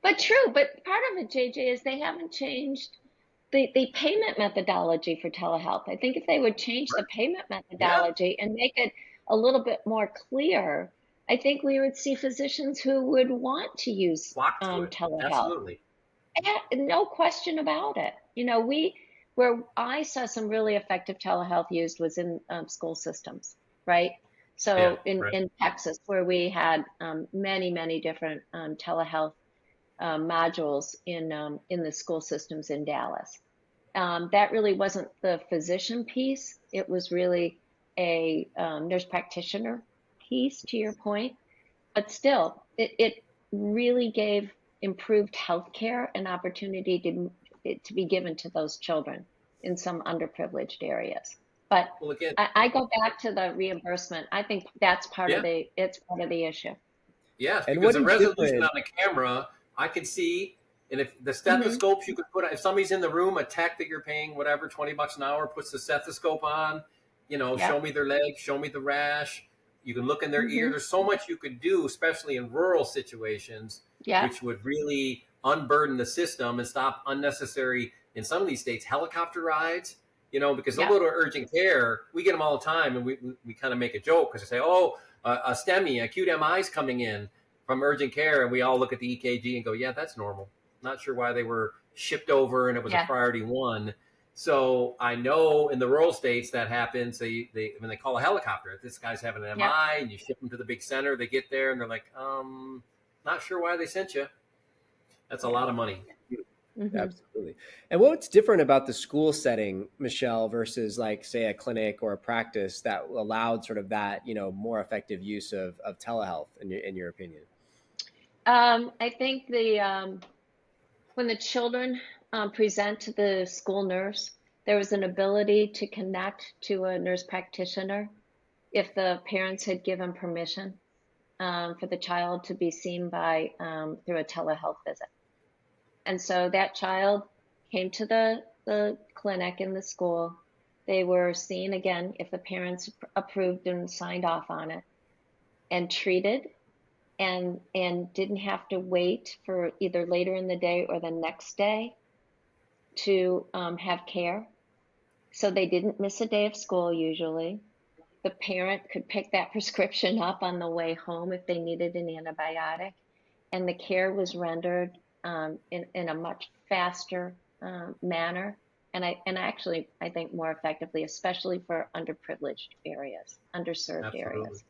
But true, but part of it, JJ, is they haven't changed the payment methodology for telehealth. I think if they would change the payment Yeah, methodology and make it a little bit more clear, I think we would see physicians who would want to use flock to it. telehealth. Absolutely. Yeah, no question about it. Where I saw some really effective telehealth used was in school systems, right? Yeah, So right. in Texas, where we had many, many different telehealth modules in the school systems in Dallas. That really wasn't the physician piece. It was really a nurse practitioner piece, to your point. But still, it really gave improved healthcare and opportunity to be given to those children in some underprivileged areas. But Well, again, I go back to the reimbursement. I think that's yeah, it's part of the issue. yes, And because what the is resolution different? on the camera, I can see, and if the Hmm. stethoscopes you could put, if somebody's in the room, a tech that you're paying whatever $20 an hour puts the stethoscope on, show Yep. me their leg, show me the rash. You can look in their ear. Hmm. There's so much you could do, especially in rural situations, Yep. which would really unburden the system and stop unnecessary, in some of these states, helicopter rides. Because they'll Yep. go to urgent care. We get them all the time, and we kind of make a joke because they say, "Oh, a STEMI, acute MI is coming in from urgent care," and we all look at the EKG and go, "Yeah, that's normal." Not sure why they were shipped over and it was a Yeah. priority one. So I know in the rural states that happens. They when they call a helicopter, this guy's having an Yep. MI, and you ship them to the big center. They get there and they're like, not sure why they sent you. That's a Yeah. lot of money. Hmm. Absolutely. And what's different about the school setting, Michelle, versus like say a clinic or a practice that allowed sort of that, more effective use of telehealth in your opinion? I think when the children present to the school nurse, there was an ability to connect to a nurse practitioner if the parents had given permission for the child to be seen by through a telehealth visit. And so that child came to the clinic in the school. They were seen again if the parents approved and signed off on it and treated and didn't have to wait for either later in the day or the next day to have care. So they didn't miss a day of school usually. The parent could pick that prescription up on the way home if they needed an antibiotic, and the care was rendered in a much faster manner, and actually I think more effectively, especially for underprivileged areas, underserved Absolutely. areas.